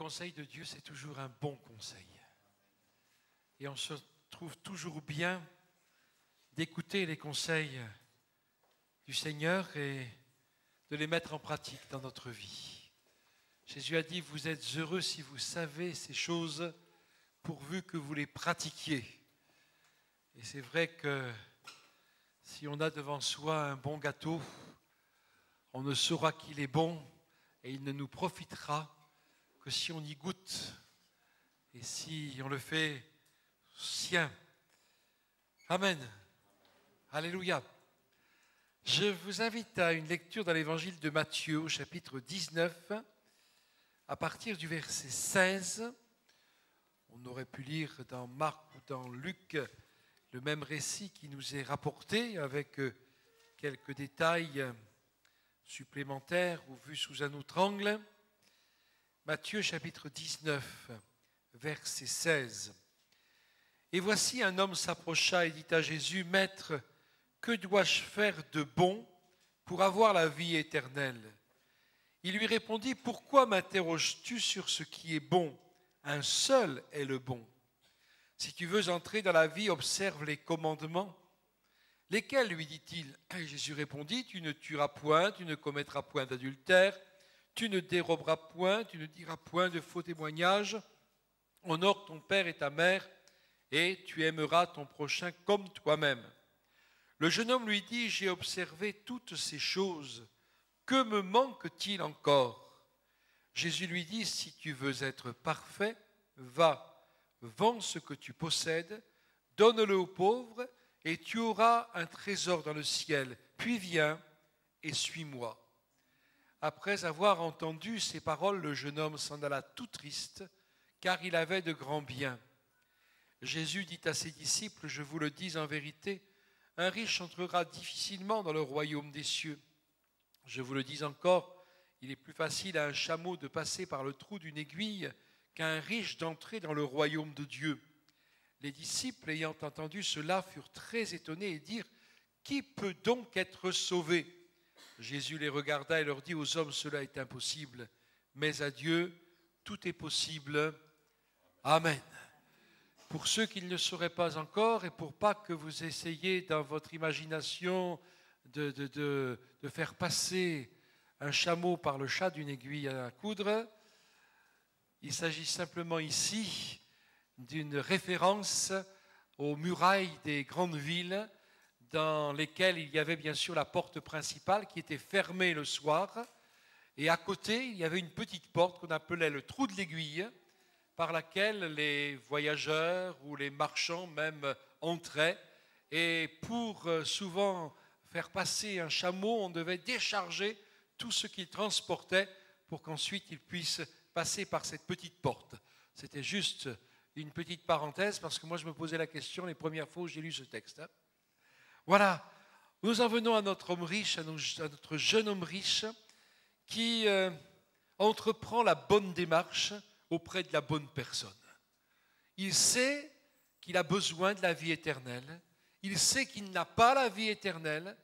conseil de Dieu, c'est toujours un bon conseil. Et on se trouve toujours bien d'écouter les conseils du Seigneur et de les mettre en pratique dans notre vie. Jésus a dit, vous êtes heureux si vous savez ces choses pourvu que vous les pratiquiez. Et c'est vrai que si on a devant soi un bon gâteau, on ne saura qu'il est bon et il ne nous profitera que si on y goûte et si on le fait sien. Amen. Alléluia. Je vous invite à une lecture dans l'évangile de Matthieu au chapitre 19, à partir du verset 16. On aurait pu lire dans Marc ou dans Luc le même récit qui nous est rapporté avec quelques détails supplémentaires ou vus sous un autre angle. Matthieu chapitre 19, verset 16. Et voici un homme s'approcha et dit à Jésus, Maître, que dois-je faire de bon pour avoir la vie éternelle? Il lui répondit, pourquoi m'interroges-tu sur ce qui est bon? Un seul est le bon. Si tu veux entrer dans la vie, observe les commandements. Lesquels, lui dit-il? Et Jésus répondit, tu ne tueras point, tu ne commettras point d'adultère, tu ne déroberas point, tu ne diras point de faux témoignages, honore ton père et ta mère, et tu aimeras ton prochain comme toi-même. Le jeune homme lui dit, j'ai observé toutes ces choses, que me manque-t-il encore? Jésus lui dit, si tu veux être parfait, va, vends ce que tu possèdes, donne-le aux pauvres, et tu auras un trésor dans le ciel, puis viens et suis-moi. Après avoir entendu ces paroles, le jeune homme s'en alla tout triste, car il avait de grands biens. Jésus dit à ses disciples, je vous le dis en vérité, un riche entrera difficilement dans le royaume des cieux. Je vous le dis encore, il est plus facile à un chameau de passer par le trou d'une aiguille qu'à un riche d'entrer dans le royaume de Dieu. Les disciples, ayant entendu cela, furent très étonnés et dirent, qui peut donc être sauvé? Jésus les regarda et leur dit, aux hommes cela est impossible, mais à Dieu tout est possible. Amen. Pour ceux qui ne le sauraient pas encore et pour pas que vous essayiez dans votre imagination de faire passer un chameau par le chat d'une aiguille à coudre, il s'agit simplement ici d'une référence aux murailles des grandes villes dans lesquelles il y avait bien sûr la porte principale qui était fermée le soir et à côté il y avait une petite porte qu'on appelait le trou de l'aiguille par laquelle les voyageurs ou les marchands même entraient et pour souvent faire passer un chameau on devait décharger tout ce qu'il transportait pour qu'ensuite il puisse passer par cette petite porte. C'était juste une petite parenthèse parce que moi je me posais la question les premières fois où j'ai lu ce texte. Voilà, nous en venons à notre homme riche, à notre jeune homme riche qui entreprend la bonne démarche auprès de la bonne personne. Il sait qu'il a besoin de la vie éternelle, il sait qu'il n'a pas la vie éternelle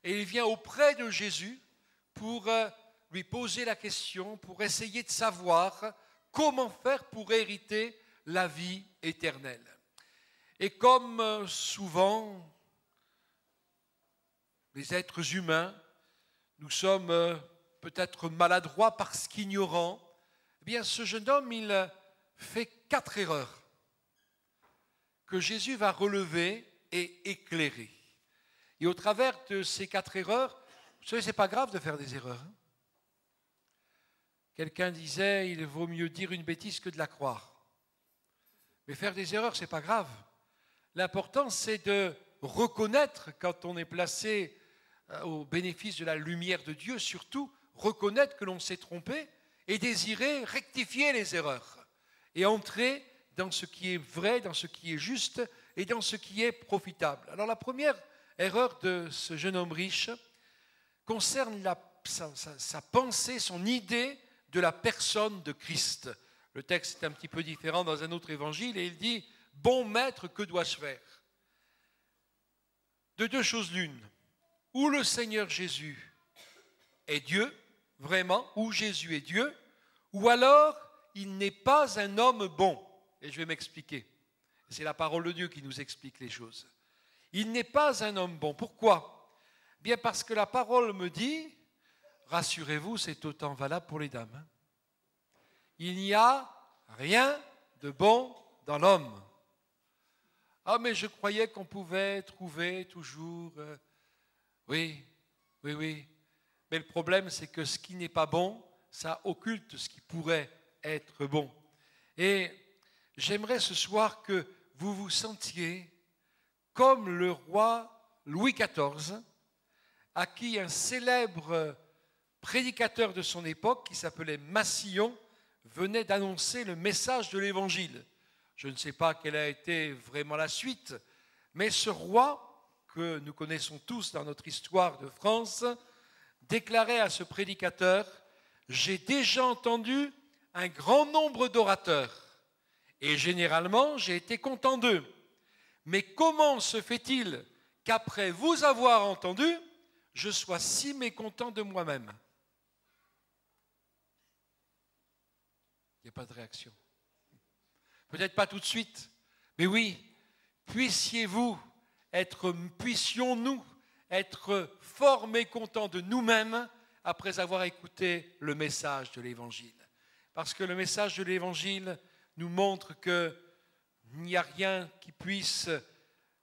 et il vient auprès de Jésus pour lui poser la question, pour essayer de savoir comment faire pour hériter la vie éternelle. Et comme souvent, les êtres humains, nous sommes peut-être maladroits parce qu'ignorants, eh bien ce jeune homme, il fait 4 erreurs que Jésus va relever et éclairer. Et au travers de ces 4 erreurs, vous savez, ce n'est pas grave de faire des erreurs. Quelqu'un disait, il vaut mieux dire une bêtise que de la croire. Mais faire des erreurs, ce n'est pas grave. L'important, c'est de reconnaître quand on est placé au bénéfice de la lumière de Dieu, surtout reconnaître que l'on s'est trompé et désirer rectifier les erreurs et entrer dans ce qui est vrai, dans ce qui est juste et dans ce qui est profitable. Alors la première erreur de ce jeune homme riche concerne sa pensée, son idée de la personne de Christ. Le texte est un petit peu différent dans un autre évangile et il dit « Bon maître, que dois-je faire ?» De deux choses l'une, ou le Seigneur Jésus est Dieu, vraiment, ou Jésus est Dieu, ou alors il n'est pas un homme bon. Et je vais m'expliquer. C'est la parole de Dieu qui nous explique les choses. Il n'est pas un homme bon. Pourquoi? Bien parce que la parole me dit, rassurez-vous, c'est autant valable pour les dames. Hein. Il n'y a rien de bon dans l'homme. Ah, mais je croyais qu'on pouvait trouver toujours... Oui. Mais le problème, c'est que ce qui n'est pas bon, ça occulte ce qui pourrait être bon. Et j'aimerais ce soir que vous vous sentiez comme le roi Louis XIV, à qui un célèbre prédicateur de son époque, qui s'appelait Massillon, venait d'annoncer le message de l'Évangile. Je ne sais pas quelle a été vraiment la suite, mais ce roi, que nous connaissons tous dans notre histoire de France, déclarait à ce prédicateur « J'ai déjà entendu un grand nombre d'orateurs, et généralement j'ai été content d'eux. Mais comment se fait-il qu'après vous avoir entendu, je sois si mécontent de moi-même » Il n'y a pas de réaction. Peut-être pas tout de suite, mais oui, puissions-nous être fort mécontents de nous-mêmes après avoir écouté le message de l'Évangile. Parce que le message de l'Évangile nous montre qu'il n'y a rien qui puisse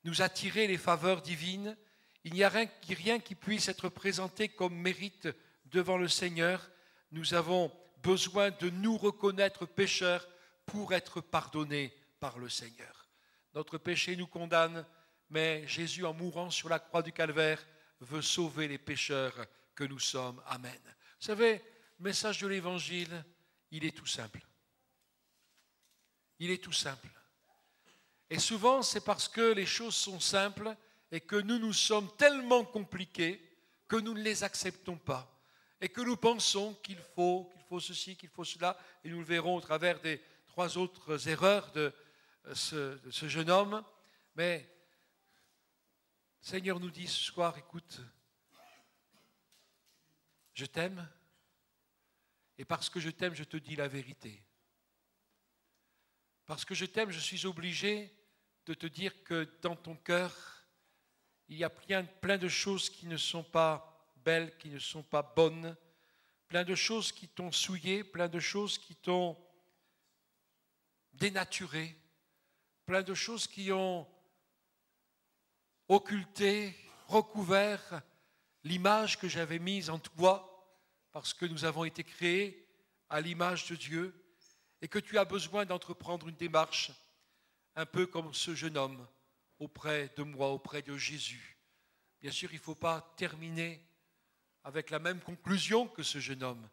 nous attirer les faveurs divines, il n'y a rien qui puisse être présenté comme mérite devant le Seigneur. Nous avons besoin de nous reconnaître pécheurs pour être pardonnés par le Seigneur. Notre péché nous condamne, mais Jésus, en mourant sur la croix du Calvaire, veut sauver les pécheurs que nous sommes. Amen. Vous savez, le message de l'Évangile, il est tout simple. Il est tout simple. Et souvent, c'est parce que les choses sont simples et que nous sommes tellement compliqués que nous ne les acceptons pas. Et que nous pensons qu'il faut ceci, qu'il faut cela. Et nous le verrons au travers des 3 autres erreurs de ce jeune homme. Mais le Seigneur nous dit ce soir, écoute, je t'aime. Et parce que je t'aime, je te dis la vérité. Parce que je t'aime, je suis obligé de te dire que dans ton cœur, il y a plein de choses qui ne sont pas belles, qui ne sont pas bonnes, plein de choses qui t'ont souillé, plein de choses qui t'ont dénaturé, plein de choses qui ont occulté, recouvert l'image que j'avais mise en toi, parce que nous avons été créés à l'image de Dieu, et que tu as besoin d'entreprendre une démarche, un peu comme ce jeune homme, auprès de moi, auprès de Jésus. Bien sûr, il ne faut pas terminer avec la même conclusion que ce jeune homme,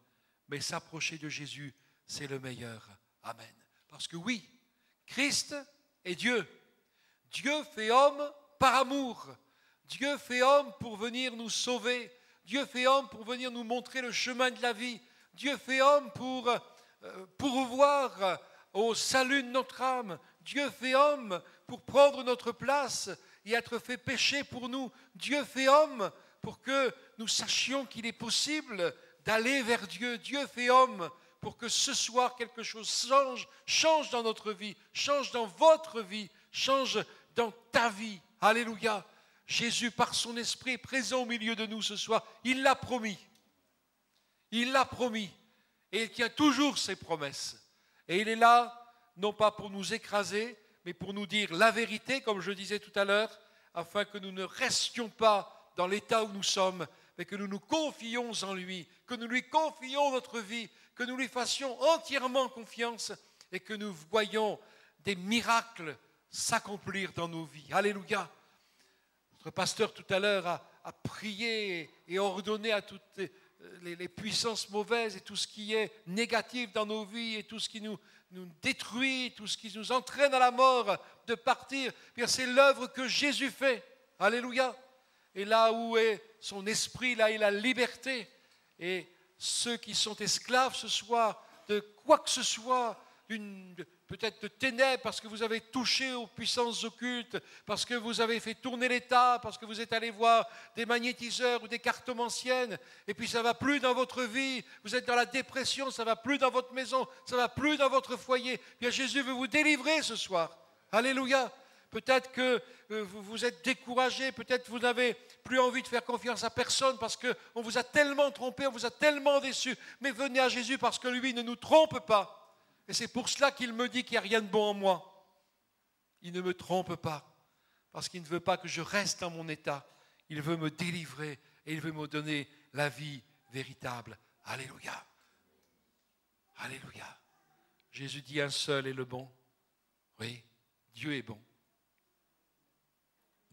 mais s'approcher de Jésus, c'est le meilleur. Amen. Parce que oui, Christ est Dieu. Dieu fait homme par amour. Dieu fait homme pour venir nous sauver. Dieu fait homme pour venir nous montrer le chemin de la vie. Dieu fait homme pour pourvoir au salut de notre âme. Dieu fait homme pour prendre notre place et être fait péché pour nous. Dieu fait homme pour que nous sachions qu'il est possible d'aller vers Dieu. Dieu fait homme pour que ce soir quelque chose change dans notre vie, change dans votre vie, change dans ta vie. Alléluia. Jésus, par son esprit, est présent au milieu de nous ce soir. Il l'a promis. Il l'a promis. Et il tient toujours ses promesses. Et il est là, non pas pour nous écraser, mais pour nous dire la vérité, comme je disais tout à l'heure, afin que nous ne restions pas dans l'état où nous sommes, mais que nous nous confions en lui, que nous lui confions notre vie, que nous lui fassions entièrement confiance et que nous voyions des miracles s'accomplir dans nos vies. Alléluia. Notre pasteur tout à l'heure a prié et ordonné à toutes les puissances mauvaises et tout ce qui est négatif dans nos vies et tout ce qui nous détruit, tout ce qui nous entraîne à la mort, de partir. C'est l'œuvre que Jésus fait. Alléluia. Et là où est son esprit, là est la liberté. Et ceux qui sont esclaves ce soir de quoi que ce soit, peut-être de ténèbres, parce que vous avez touché aux puissances occultes, parce que vous avez fait tourner l'État, parce que vous êtes allé voir des magnétiseurs ou des cartomanciennes, et puis ça ne va plus dans votre vie, vous êtes dans la dépression, ça ne va plus dans votre maison, ça ne va plus dans votre foyer. Bien, Jésus veut vous délivrer ce soir. Alléluia. Peut-être que vous êtes découragé, peut-être vous n'avez plus envie de faire confiance à personne parce qu'on vous a tellement trompé, on vous a tellement déçu. Mais venez à Jésus parce que lui ne nous trompe pas. Et c'est pour cela qu'il me dit qu'il n'y a rien de bon en moi. Il ne me trompe pas parce qu'il ne veut pas que je reste dans mon état. Il veut me délivrer et il veut me donner la vie véritable. Alléluia. Alléluia. Jésus dit un seul est le bon. Oui, Dieu est bon.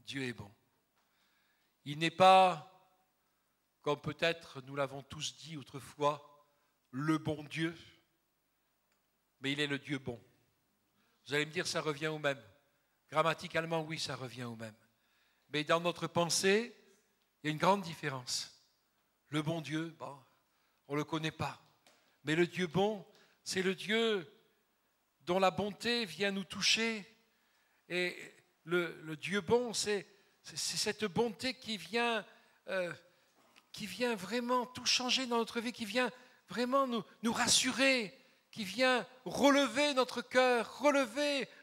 Dieu est bon. Il n'est pas, comme peut-être nous l'avons tous dit autrefois, le bon Dieu, mais il est le Dieu bon. Vous allez me dire, ça revient au même. Grammaticalement, oui, ça revient au même. Mais dans notre pensée, il y a une grande différence. Le bon Dieu, bon, on ne le connaît pas. Mais le Dieu bon, c'est le Dieu dont la bonté vient nous toucher. Et le Dieu bon, c'est cette bonté qui vient vraiment tout changer dans notre vie, qui vient vraiment nous rassurer, qui vient relever notre cœur,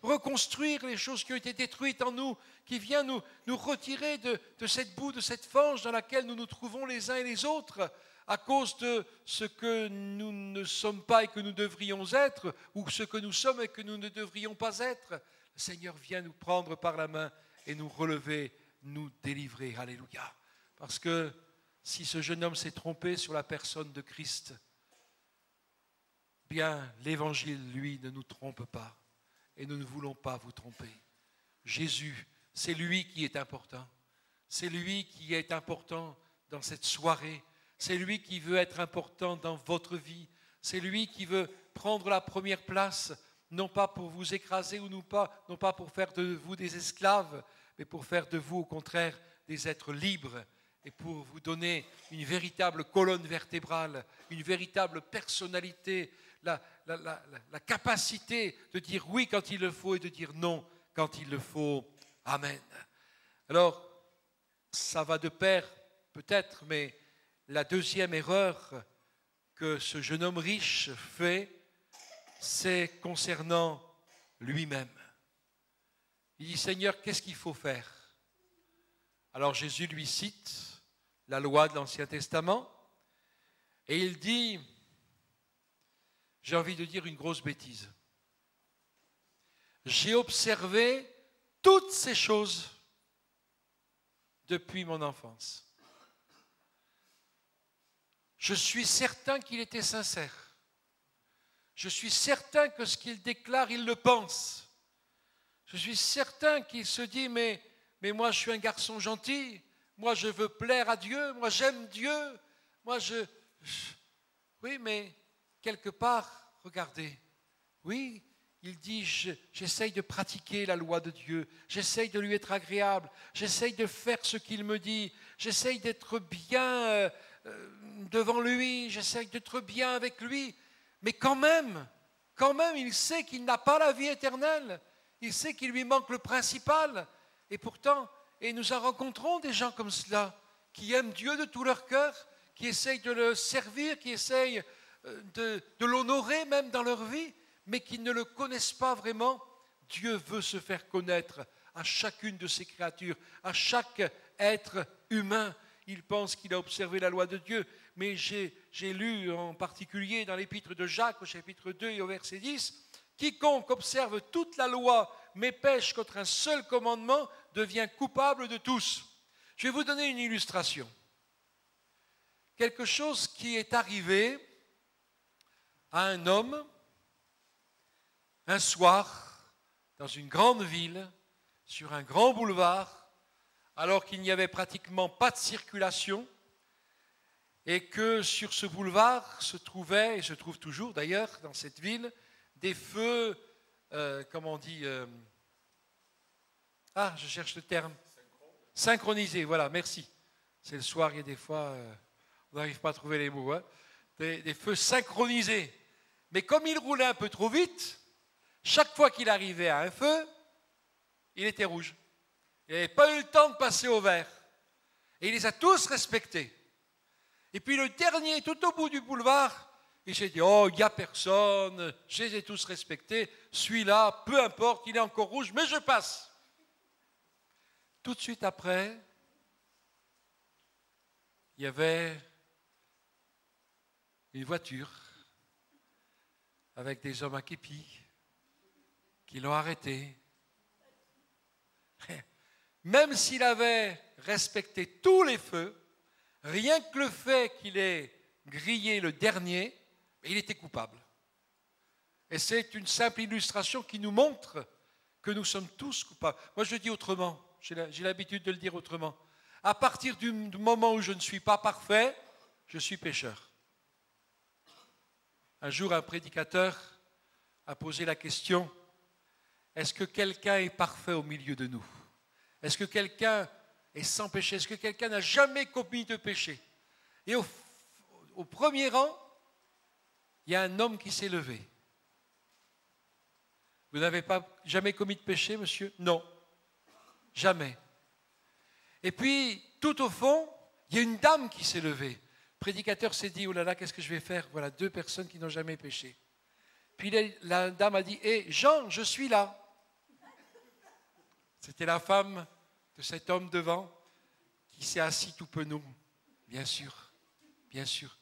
reconstruire les choses qui ont été détruites en nous, qui vient nous retirer de cette boue, de cette fange dans laquelle nous nous trouvons les uns et les autres, à cause de ce que nous ne sommes pas et que nous devrions être, ou ce que nous sommes et que nous ne devrions pas être. Le Seigneur vient nous prendre par la main et nous relever, nous délivrer. Alléluia. Parce que si ce jeune homme s'est trompé sur la personne de Christ, bien, l'Évangile, lui, ne nous trompe pas. Et nous ne voulons pas vous tromper. Jésus, c'est lui qui est important. C'est lui qui est important dans cette soirée. C'est lui qui veut être important dans votre vie. C'est lui qui veut prendre la première place, non pas pour vous écraser ou non pas pour faire de vous des esclaves, mais pour faire de vous, au contraire, des êtres libres et pour vous donner une véritable colonne vertébrale, une véritable personnalité, la capacité de dire oui quand il le faut et de dire non quand il le faut. Amen. Alors, ça va de pair peut-être, mais la deuxième erreur que ce jeune homme riche fait, c'est concernant lui-même. Il dit, Seigneur, qu'est-ce qu'il faut faire? Alors Jésus lui cite la loi de l'Ancien Testament et il dit, j'ai envie de dire une grosse bêtise. J'ai observé toutes ces choses depuis mon enfance. Je suis certain qu'il était sincère. Je suis certain que ce qu'il déclare, il le pense. Je suis certain qu'il se dit, mais moi je suis un garçon gentil, moi je veux plaire à Dieu, moi j'aime Dieu, moi oui, mais quelque part, regardez, oui, il dit, j'essaye de pratiquer la loi de Dieu, j'essaye de lui être agréable, j'essaye de faire ce qu'il me dit, j'essaye d'être bien devant lui, j'essaye d'être bien avec lui, mais quand même, il sait qu'il n'a pas la vie éternelle, il sait qu'il lui manque le principal, et pourtant, et nous en rencontrons des gens comme cela, qui aiment Dieu de tout leur cœur, qui essayent de le servir, qui essayent de l'honorer même dans leur vie, mais qui ne le connaissent pas vraiment. Dieu veut se faire connaître à chacune de ses créatures, à chaque être humain. Il pense qu'il a observé la loi de Dieu, mais j'ai lu en particulier dans l'épître de Jacques au chapitre 2 et au verset 10, « Quiconque observe toute la loi mais pêche contre un seul commandement devient coupable de tous. » Je vais vous donner une illustration. Quelque chose qui est arrivé à un homme un soir dans une grande ville, sur un grand boulevard, alors qu'il n'y avait pratiquement pas de circulation et que sur ce boulevard se trouvait, et se trouve toujours d'ailleurs dans cette ville, des feux, comment on dit, je cherche le terme, synchronisés, voilà, merci. C'est le soir, il y a des fois, on n'arrive pas à trouver les mots, hein. Des feux synchronisés. Mais comme il roulait un peu trop vite, Chaque fois qu'il arrivait à un feu, il était rouge. Il n'avait pas eu le temps de passer au vert. Et il les a tous respectés. Et puis le dernier, tout au bout du boulevard, il s'est dit, oh, il n'y a personne, je les ai tous respectés, celui-là, peu importe, il est encore rouge, mais je passe. Tout de suite après, il y avait une voiture avec des hommes à képi qui l'ont arrêté. Même s'il avait respecté tous les feux, rien que le fait qu'il ait grillé le dernier, il était coupable. Et c'est une simple illustration qui nous montre que nous sommes tous coupables. Moi, je le dis autrement, j'ai l'habitude de le dire autrement. À partir du moment où je ne suis pas parfait, je suis pécheur. Un jour, un prédicateur a posé la question, est-ce que quelqu'un est parfait au milieu de nous? Est-ce que quelqu'un est sans péché? Est-ce que quelqu'un n'a jamais commis de péché? Et au premier rang, il y a un homme qui s'est levé. Vous n'avez pas jamais commis de péché, monsieur? Non, jamais. Et puis, tout au fond, il y a une dame qui s'est levée. Le prédicateur s'est dit, oh là là, qu'est-ce que je vais faire? Voilà, 2 personnes qui n'ont jamais péché. Puis la dame a dit, hé, Jean, je suis là. C'était la femme de cet homme devant qui s'est assis tout penaud. Bien sûr, bien sûr.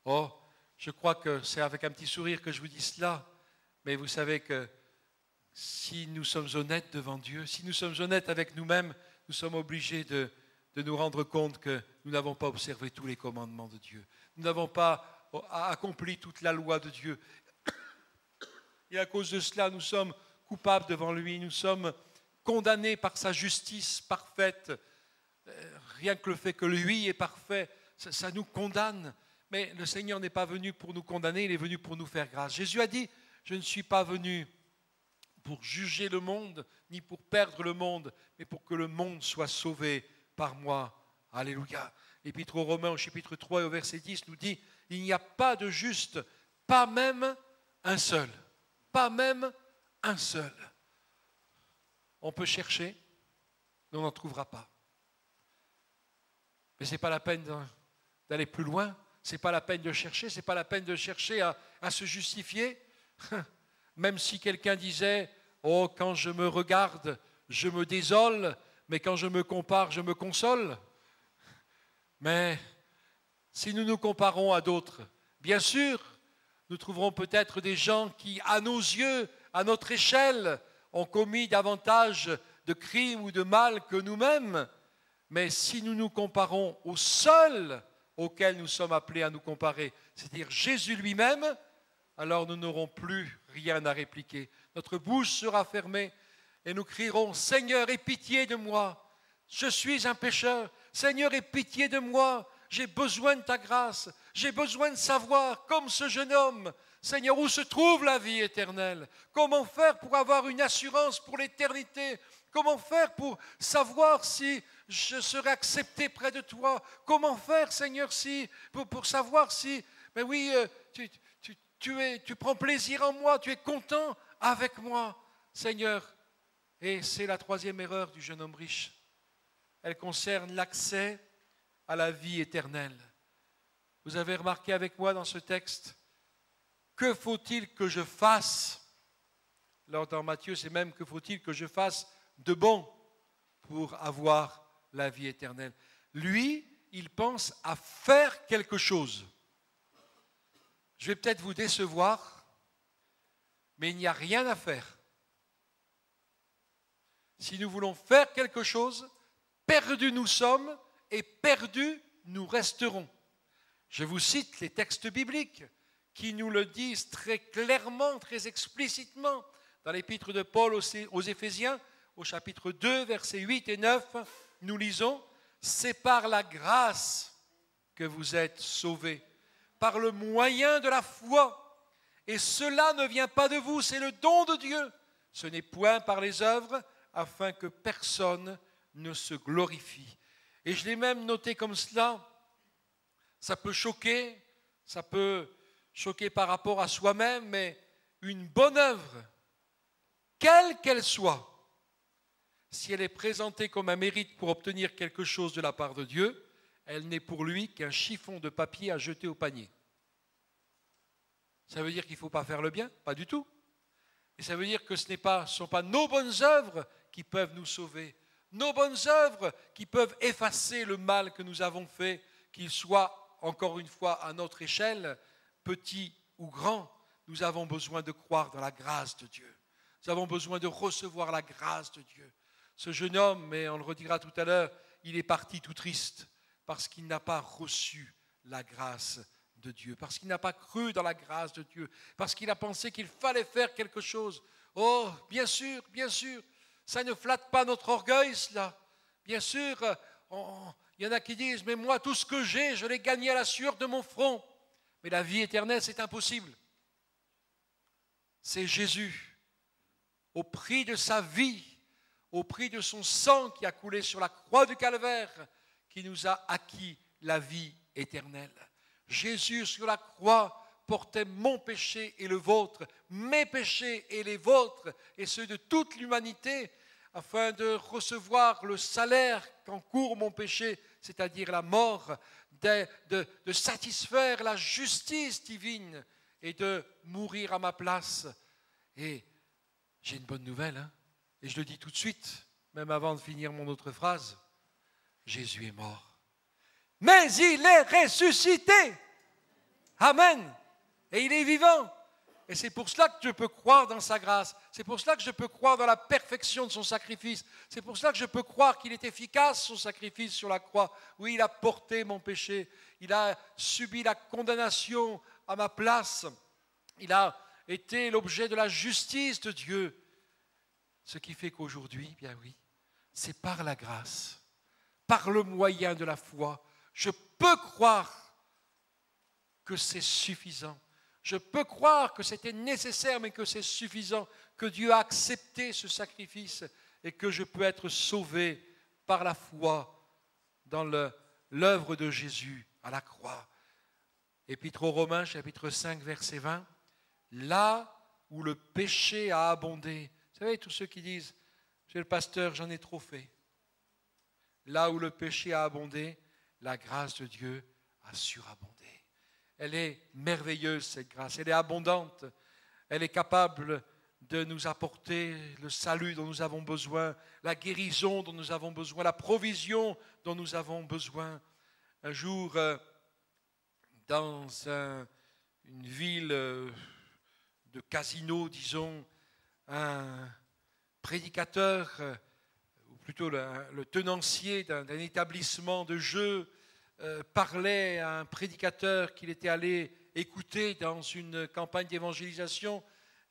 Oh, je crois que c'est avec un petit sourire que je vous dis cela, mais vous savez que si nous sommes honnêtes devant Dieu, si nous sommes honnêtes avec nous-mêmes, nous sommes obligés de nous rendre compte que nous n'avons pas observé tous les commandements de Dieu. Nous n'avons pas accompli toute la loi de Dieu. Et à cause de cela, nous sommes coupables devant lui, nous sommes condamnés par sa justice parfaite. Rien que le fait que lui est parfait, ça nous condamne. Mais le Seigneur n'est pas venu pour nous condamner, il est venu pour nous faire grâce. Jésus a dit, je ne suis pas venu pour juger le monde, ni pour perdre le monde, mais pour que le monde soit sauvé par moi. Alléluia. L'Épître aux Romains au chapitre 3 et au verset 10 nous dit, il n'y a pas de juste, pas même un seul. Pas même un seul. On peut chercher, mais on n'en trouvera pas. Mais ce n'est pas la peine d'aller plus loin, ce n'est pas la peine de chercher, ce n'est pas la peine de chercher à se justifier. Même si quelqu'un disait, oh, quand je me regarde, je me désole, mais quand je me compare, je me console. Mais si nous nous comparons à d'autres, bien sûr, nous trouverons peut-être des gens qui, à nos yeux, à notre échelle, ont commis davantage de crimes ou de mal que nous-mêmes. Mais si nous nous comparons au seul auquel nous sommes appelés à nous comparer, c'est-à-dire Jésus lui-même, alors nous n'aurons plus rien à répliquer. Notre bouche sera fermée et nous crierons « Seigneur, aie pitié de moi, je suis un pécheur. Seigneur, aie pitié de moi, j'ai besoin de ta grâce. J'ai besoin de savoir, comme ce jeune homme, Seigneur, où se trouve la vie éternelle? Comment faire pour avoir une assurance pour l'éternité? Comment faire pour savoir si je serai accepté près de toi? Comment faire, Seigneur, pour savoir si, mais oui, tu prends plaisir en moi, tu es content avec moi, Seigneur. Et c'est la 3e erreur du jeune homme riche. Elle concerne l'accès à la vie éternelle. Vous avez remarqué avec moi dans ce texte, que faut-il que je fasse? Alors dans Matthieu, c'est même que faut-il que je fasse de bon pour avoir la vie éternelle. Lui, il pense à faire quelque chose. Je vais peut-être vous décevoir, mais il n'y a rien à faire. Si nous voulons faire quelque chose, perdus nous sommes et perdus nous resterons. Je vous cite les textes bibliques qui nous le disent très clairement, très explicitement. Dans l'épître de Paul aux Éphésiens, au chapitre 2, versets 8 et 9, nous lisons « C'est par la grâce que vous êtes sauvés, par le moyen de la foi. Et cela ne vient pas de vous, c'est le don de Dieu. Ce n'est point par les œuvres, afin que personne ne se glorifie. » Et je l'ai même noté comme cela. Ça peut choquer par rapport à soi-même, mais une bonne œuvre quelle qu'elle soit, si elle est présentée comme un mérite pour obtenir quelque chose de la part de Dieu, elle n'est pour lui qu'un chiffon de papier à jeter au panier. Ça veut dire qu'il ne faut pas faire le bien? Pas du tout. Et ça veut dire que ce ne sont pas nos bonnes œuvres qui peuvent nous sauver, nos bonnes œuvres qui peuvent effacer le mal que nous avons fait, qu'il soit, encore une fois, à notre échelle, petit ou grand. Nous avons besoin de croire dans la grâce de Dieu. Nous avons besoin de recevoir la grâce de Dieu. Ce jeune homme, mais on le redira tout à l'heure, il est parti tout triste parce qu'il n'a pas reçu la grâce de Dieu, parce qu'il n'a pas cru dans la grâce de Dieu, parce qu'il a pensé qu'il fallait faire quelque chose. Oh, bien sûr, ça ne flatte pas notre orgueil, cela. Bien sûr, il y en a qui disent, mais moi, tout ce que j'ai, je l'ai gagné à la sueur de mon front. Mais la vie éternelle, c'est impossible. C'est Jésus, au prix de sa vie, au prix de son sang qui a coulé sur la croix du Calvaire, qui nous a acquis la vie éternelle. Jésus sur la croix portait mon péché et le vôtre, mes péchés et les vôtres, et ceux de toute l'humanité, afin de recevoir le salaire qu'encourt mon péché, c'est-à-dire la mort, de satisfaire la justice divine et de mourir à ma place. Et j'ai une bonne nouvelle, hein, et je le dis tout de suite, même avant de finir mon autre phrase, Jésus est mort. Mais il est ressuscité. Amen. Et il est vivant. Et c'est pour cela que je peux croire dans sa grâce. C'est pour cela que je peux croire dans la perfection de son sacrifice. C'est pour cela que je peux croire qu'il est efficace, son sacrifice sur la croix. Oui, il a porté mon péché. Il a subi la condamnation à ma place. Il a été l'objet de la justice de Dieu. Ce qui fait qu'aujourd'hui, bien oui, c'est par la grâce, par le moyen de la foi, je peux croire que c'est suffisant. Je peux croire que c'était nécessaire, mais que c'est suffisant, que Dieu a accepté ce sacrifice et que je peux être sauvé par la foi dans l'œuvre de Jésus à la croix. Épître aux Romains, chapitre 5, verset 20. Là où le péché a abondé, vous savez, tous ceux qui disent, monsieur le pasteur, j'en ai trop fait. Là où le péché a abondé, la grâce de Dieu a surabondé. Elle est merveilleuse, cette grâce. Elle est abondante. Elle est capable de nous apporter le salut dont nous avons besoin, la guérison dont nous avons besoin, la provision dont nous avons besoin. Un jour, dans une ville de casino, disons, un prédicateur, ou plutôt le tenancier d'un établissement de jeu, parlait à un prédicateur qu'il était allé écouter dans une campagne d'évangélisation.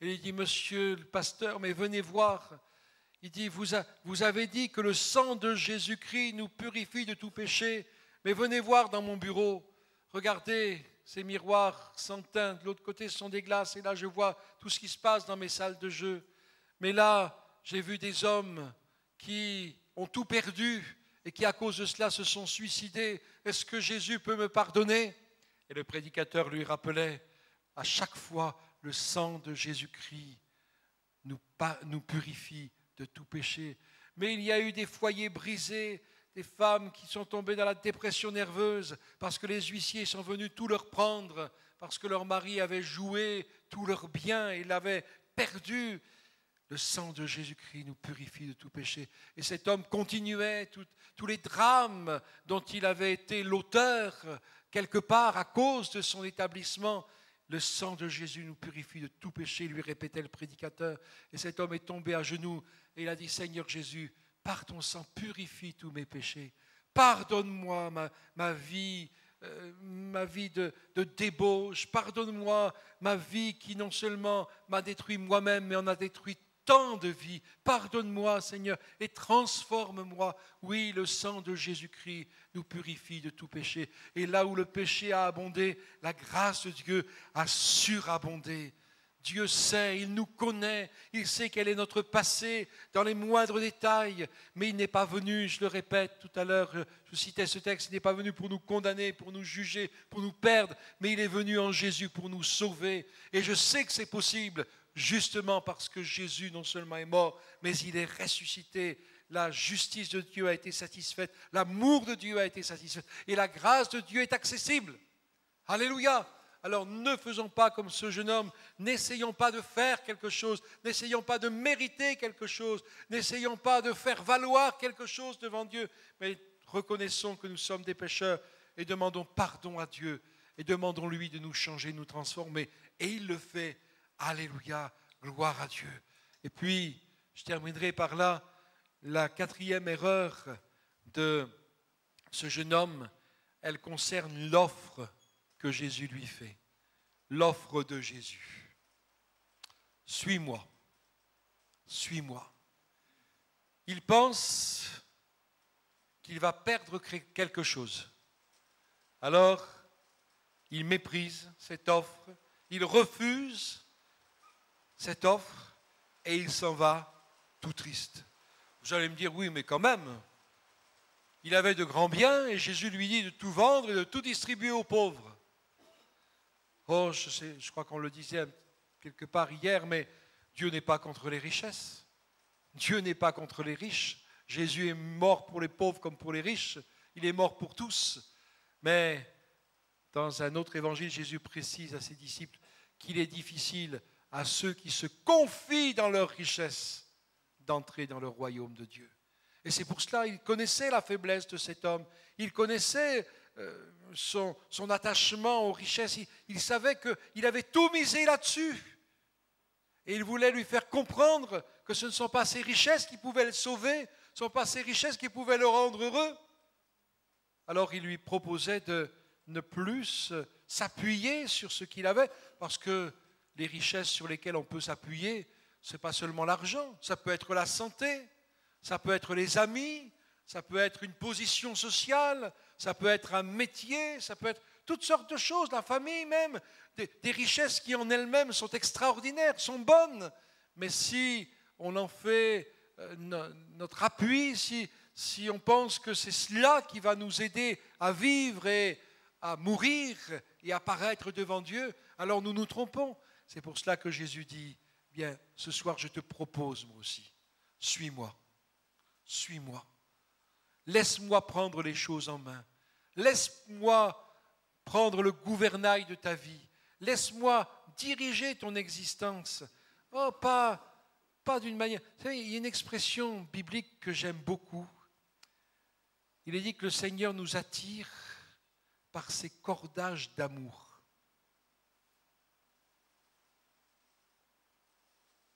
Et il dit, monsieur le pasteur, mais venez voir. Il dit, vous avez dit que le sang de Jésus-Christ nous purifie de tout péché, mais venez voir dans mon bureau. Regardez ces miroirs sans teint, de l'autre côté ce sont des glaces, et là je vois tout ce qui se passe dans mes salles de jeu. Mais là, j'ai vu des hommes qui ont tout perdu et qui à cause de cela se sont suicidés. Est-ce que Jésus peut me pardonner? Et le prédicateur lui rappelait, à chaque fois, le sang de Jésus-Christ nous purifie de tout péché. Mais il y a eu des foyers brisés, des femmes qui sont tombées dans la dépression nerveuse parce que les huissiers sont venus tout leur prendre, parce que leur mari avait joué tous leurs biens et l'avait perdu. Le sang de Jésus-Christ nous purifie de tout péché. Et cet homme continuait tous les drames dont il avait été l'auteur, quelque part à cause de son établissement. Le sang de Jésus nous purifie de tout péché, lui répétait le prédicateur. Et cet homme est tombé à genoux et il a dit, Seigneur Jésus, par ton sang, purifie tous mes péchés. Pardonne-moi ma vie de débauche. Pardonne-moi ma vie qui non seulement m'a détruit moi-même, mais en a détruit tant de vies. Pardonne-moi, Seigneur, et transforme-moi. Oui, le sang de Jésus-Christ nous purifie de tout péché. Et là où le péché a abondé, la grâce de Dieu a surabondé. Dieu sait, il nous connaît, il sait quel est notre passé dans les moindres détails, mais il n'est pas venu, je le répète tout à l'heure, je citais ce texte, il n'est pas venu pour nous condamner, pour nous juger, pour nous perdre, mais il est venu en Jésus pour nous sauver. Et je sais que c'est possible. justement parce que Jésus non seulement est mort, mais il est ressuscité, la justice de Dieu a été satisfaite, l'amour de Dieu a été satisfait, et la grâce de Dieu est accessible. Alléluia! Alors ne faisons pas comme ce jeune homme, n'essayons pas de faire quelque chose, n'essayons pas de mériter quelque chose, n'essayons pas de faire valoir quelque chose devant Dieu, mais reconnaissons que nous sommes des pécheurs et demandons pardon à Dieu et demandons-lui de nous changer, de nous transformer. Et il le fait. Alléluia, gloire à Dieu. Et puis, je terminerai par là, la quatrième erreur de ce jeune homme, elle concerne l'offre que Jésus lui fait. L'offre de Jésus. Suis-moi. Suis-moi. Il pense qu'il va perdre quelque chose. Alors, il méprise cette offre, il refuse cette offre et il s'en va tout triste. Vous allez me dire, oui, mais quand même, il avait de grands biens et Jésus lui dit de tout vendre et de tout distribuer aux pauvres. Oh, je crois qu'on le disait quelque part hier, mais Dieu n'est pas contre les richesses. Dieu n'est pas contre les riches. Jésus est mort pour les pauvres comme pour les riches. Il est mort pour tous. Mais dans un autre évangile, Jésus précise à ses disciples qu'il est difficile à ceux qui se confient dans leur richesse d'entrer dans le royaume de Dieu. Et c'est pour cela qu'il connaissait la faiblesse de cet homme. Il connaissait son attachement aux richesses. Il savait qu'il avait tout misé là-dessus. Et il voulait lui faire comprendre que ce ne sont pas ses richesses qui pouvaient le sauver, ce ne sont pas ses richesses qui pouvaient le rendre heureux. Alors il lui proposait de ne plus s'appuyer sur ce qu'il avait, parce que les richesses sur lesquelles on peut s'appuyer, ce n'est pas seulement l'argent, ça peut être la santé, ça peut être les amis, ça peut être une position sociale, ça peut être un métier, ça peut être toutes sortes de choses, la famille même, des richesses qui en elles-mêmes sont extraordinaires, sont bonnes, mais si on en fait notre appui, si on pense que c'est cela qui va nous aider à vivre et à mourir et à paraître devant Dieu, alors nous nous trompons. C'est pour cela que Jésus dit, bien, ce soir je te propose moi aussi, suis-moi, suis-moi. Laisse-moi prendre les choses en main. Laisse-moi prendre le gouvernail de ta vie. Laisse-moi diriger ton existence. Oh, pas d'une manière... Vous savez, il y a une expression biblique que j'aime beaucoup. Il est dit que le Seigneur nous attire par ses cordages d'amour.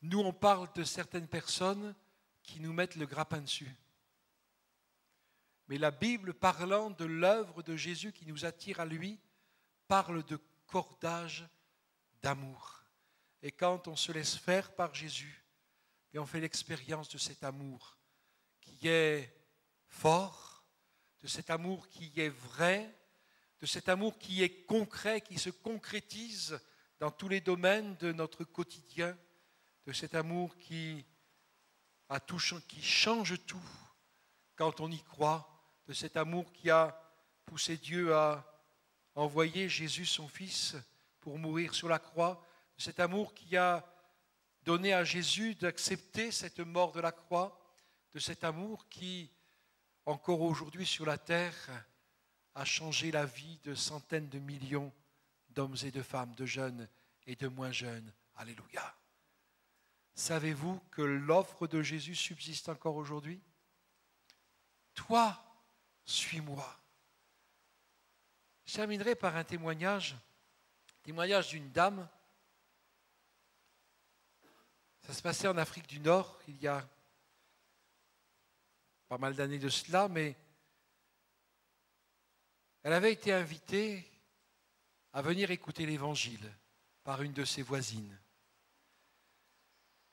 Nous, on parle de certaines personnes qui nous mettent le grappin dessus. Mais la Bible, parlant de l'œuvre de Jésus qui nous attire à lui, parle de cordage d'amour. Et quand on se laisse faire par Jésus, et on fait l'expérience de cet amour qui est fort, de cet amour qui est vrai, de cet amour qui est concret, qui se concrétise dans tous les domaines de notre quotidien, de cet amour qui change tout quand on y croit, de cet amour qui a poussé Dieu à envoyer Jésus, son Fils, pour mourir sur la croix, de cet amour qui a donné à Jésus d'accepter cette mort de la croix, de cet amour qui, encore aujourd'hui sur la terre, a changé la vie de centaines de millions d'hommes et de femmes, de jeunes et de moins jeunes. Alléluia. Savez-vous que l'offre de Jésus subsiste encore aujourd'hui? Toi, suis-moi. Je terminerai par un témoignage d'une dame. Ça se passait en Afrique du Nord, il y a pas mal d'années de cela, mais elle avait été invitée à venir écouter l'Évangile par une de ses voisines.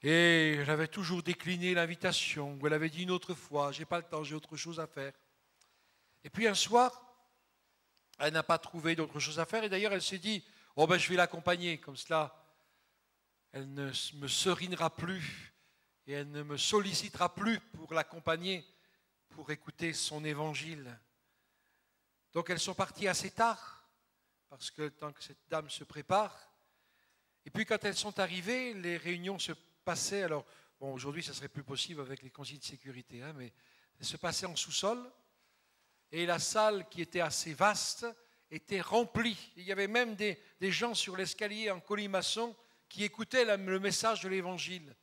Et elle avait toujours décliné l'invitation, ou elle avait dit une autre fois, j'ai pas le temps, j'ai autre chose à faire. Et puis un soir, elle n'a pas trouvé d'autre chose à faire, et d'ailleurs elle s'est dit, oh ben je vais l'accompagner, comme cela, elle ne me serinera plus, et elle ne me sollicitera plus pour l'accompagner, pour écouter son évangile. Donc elles sont parties assez tard, parce que le temps que cette dame se prépare, Et puis quand elles sont arrivées, les réunions se passaient, alors bon, aujourd'hui ça serait plus possible avec les consignes de sécurité, hein, mais elles se passaient en sous-sol, et la salle qui était assez vaste était remplie. Il y avait même des gens sur l'escalier en colimaçon qui écoutaient le message de l'Évangile.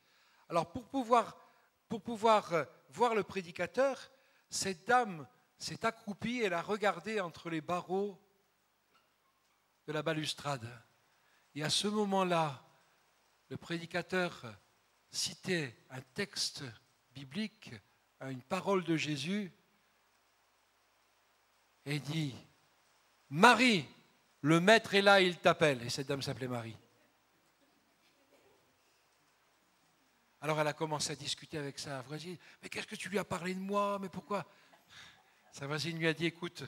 Alors pour pouvoir voir le prédicateur, cette dame s'est accroupie, elle a regardé entre les barreaux de la balustrade. Et à ce moment-là, le prédicateur citait un texte biblique, une parole de Jésus, et dit « Marie, le maître est là, il t'appelle ». Et cette dame s'appelait Marie. Alors elle a commencé à discuter avec sa voisine. « Mais qu'est-ce que tu lui as parlé de moi? Mais pourquoi ?» Sa voisine lui a dit « Écoute,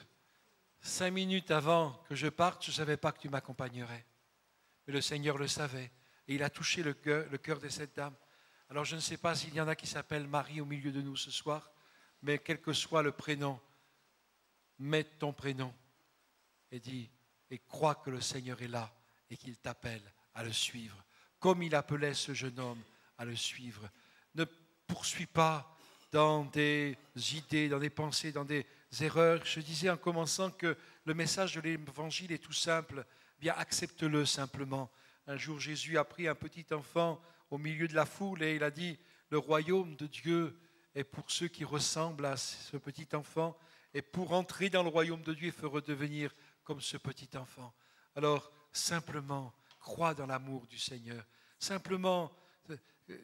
5 minutes avant que je parte, je ne savais pas que tu m'accompagnerais. » Mais le Seigneur le savait. Et il a touché le cœur de cette dame. Alors je ne sais pas s'il y en a qui s'appellent Marie au milieu de nous ce soir, mais quel que soit le prénom, mets ton prénom et dis et crois que le Seigneur est là et qu'il t'appelle à le suivre, comme il appelait ce jeune homme à le suivre. Ne poursuis pas dans des idées, dans des pensées, dans des erreurs. Je disais en commençant que le message de l'Évangile est tout simple. Bien, accepte-le simplement. Un jour, Jésus a pris un petit enfant au milieu de la foule et il a dit « Le royaume de Dieu est pour ceux qui ressemblent à ce petit enfant et pour entrer dans le royaume de Dieu, il faut redevenir comme ce petit enfant. » Alors, simplement, crois dans l'amour du Seigneur. Simplement,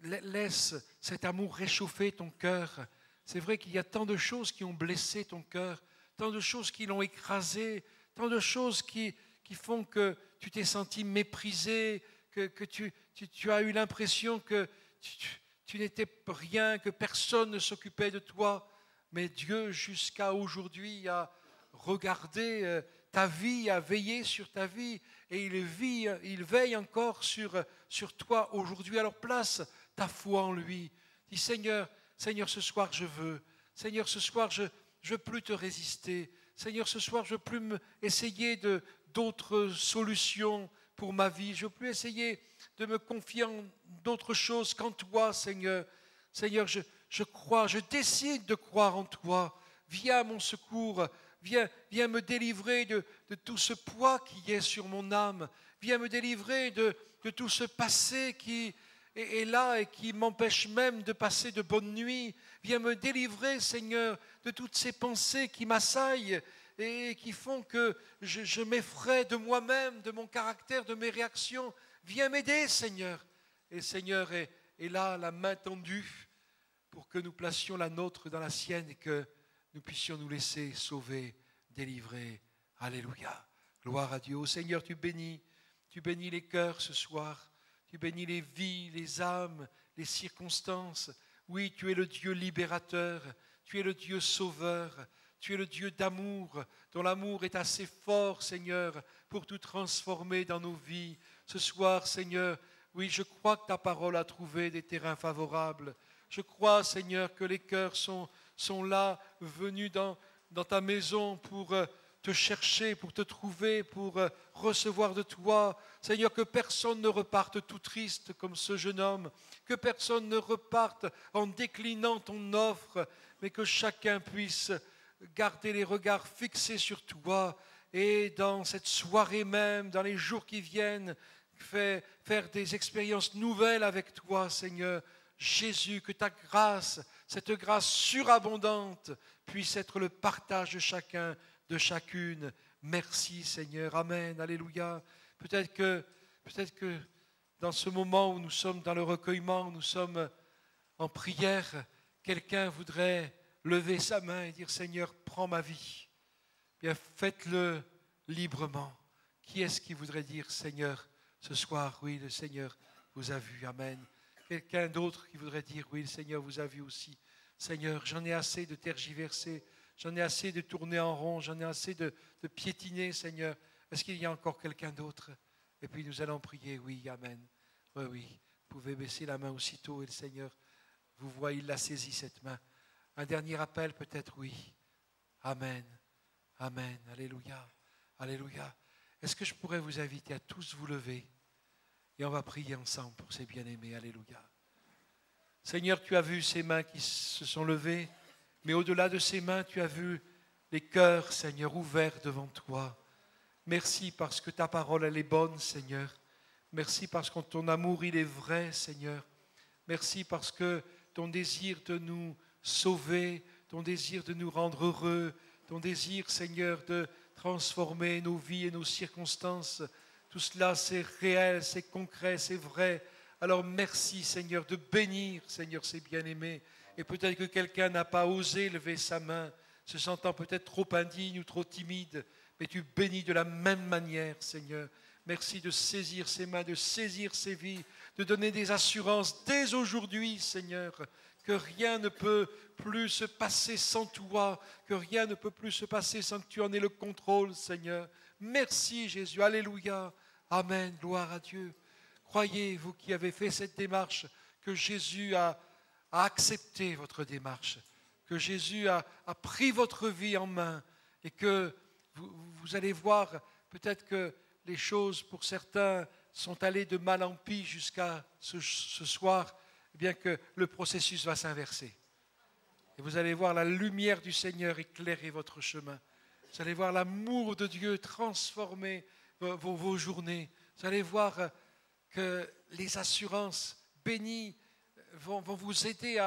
laisse cet amour réchauffer ton cœur. C'est vrai qu'il y a tant de choses qui ont blessé ton cœur, tant de choses qui l'ont écrasé, tant de choses qui font que tu t'es senti méprisé, que tu as eu l'impression que tu n'étais rien, que personne ne s'occupait de toi. Mais Dieu, jusqu'à aujourd'hui, a regardé ta vie, a veillé sur ta vie, et il veille encore sur toi aujourd'hui. Alors place ta foi en lui. Dis Seigneur, ce soir je veux. Seigneur, ce soir je veux plus te résister. Seigneur, ce soir je veux plus essayer d'autres solutions pour ma vie. Je veux plus essayer de me confier en d'autres choses qu'en toi, Seigneur. Seigneur, je crois, je décide de croire en toi. Viens à mon secours. Viens me délivrer de tout ce poids qui est sur mon âme. Viens me délivrer de tout ce passé qui est là et qui m'empêche même de passer de bonnes nuits. Viens me délivrer, Seigneur, de toutes ces pensées qui m'assaillent et qui font que je m'effraie de moi-même, de mon caractère, de mes réactions. Viens m'aider, Seigneur. Et Seigneur est là, la main tendue, pour que nous placions la nôtre dans la sienne et que nous puissions nous laisser sauver, délivrer. Alléluia. Gloire à Dieu. Ô Seigneur, tu bénis les cœurs ce soir. Tu bénis les vies, les âmes, les circonstances. Oui, tu es le Dieu libérateur. Tu es le Dieu sauveur. Tu es le Dieu d'amour, dont l'amour est assez fort, Seigneur, pour tout transformer dans nos vies. Ce soir, Seigneur, oui, je crois que ta parole a trouvé des terrains favorables. Je crois, Seigneur, que les cœurs sont là, venus dans ta maison pour te chercher, pour te trouver, pour recevoir de toi. Seigneur, que personne ne reparte tout triste comme ce jeune homme, que personne ne reparte en déclinant ton offre, mais que chacun puisse garder les regards fixés sur toi et dans cette soirée même, dans les jours qui viennent, faire des expériences nouvelles avec toi, Seigneur. Jésus, que ta grâce, cette grâce surabondante, puisse être le partage de chacun, de chacune. Merci, Seigneur. Amen. Alléluia. Peut-être que dans ce moment où nous sommes dans le recueillement, où nous sommes en prière, quelqu'un voudrait lever sa main et dire « Seigneur, prends ma vie ». Bien, faites-le librement. Qui est-ce qui voudrait dire « Seigneur » ce soir, oui, le Seigneur vous a vu. Amen. Quelqu'un d'autre qui voudrait dire « Oui, le Seigneur vous a vu aussi ». Seigneur, j'en ai assez de tergiverser, j'en ai assez de tourner en rond, j'en ai assez de piétiner, Seigneur. Est-ce qu'il y a encore quelqu'un d'autre? Et puis nous allons prier. Oui, amen. Oui, oui. Vous pouvez baisser la main aussitôt et le Seigneur vous voit, il l'a saisi cette main. Un dernier appel peut-être, oui. Amen. Amen. Alléluia. Alléluia. Est-ce que je pourrais vous inviter à tous vous lever Et on va prier ensemble pour ces bien-aimés. Alléluia. Seigneur, tu as vu ces mains qui se sont levées, mais au-delà de ces mains, tu as vu les cœurs, Seigneur, ouverts devant toi. Merci parce que ta parole, elle est bonne, Seigneur. Merci parce que ton amour, il est vrai, Seigneur. Merci parce que ton désir de nous sauver, ton désir de nous rendre heureux, ton désir, Seigneur, de transformer nos vies et nos circonstances, tout cela, c'est réel, c'est concret, c'est vrai. Alors merci, Seigneur, de bénir, Seigneur, ces bien-aimés. Et peut-être que quelqu'un n'a pas osé lever sa main, se sentant peut-être trop indigne ou trop timide, mais tu bénis de la même manière, Seigneur. Merci de saisir ces mains, de saisir ces vies, de donner des assurances dès aujourd'hui, Seigneur, que rien ne peut plus se passer sans toi, que rien ne peut plus se passer sans que tu en aies le contrôle, Seigneur. Merci, Jésus. Alléluia. Amen. Gloire à Dieu. Croyez, vous qui avez fait cette démarche, que Jésus a accepté votre démarche, que Jésus a pris votre vie en main et que vous allez voir peut-être que les choses pour certains sont allées de mal en pis jusqu'à ce soir, eh bien que le processus va s'inverser. Et vous allez voir la lumière du Seigneur éclairer votre chemin. Vous allez voir l'amour de Dieu transformer vos journées. Vous allez voir que les assurances bénies vont vous aider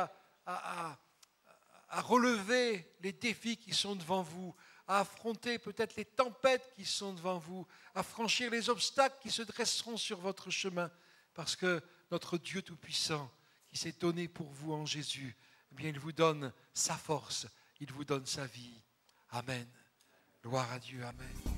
à relever les défis qui sont devant vous, à affronter peut-être les tempêtes qui sont devant vous, à franchir les obstacles qui se dresseront sur votre chemin, parce que notre Dieu Tout-Puissant, qui s'est donné pour vous en Jésus, eh bien, il vous donne sa force, il vous donne sa vie. Amen. Gloire à Dieu, amen.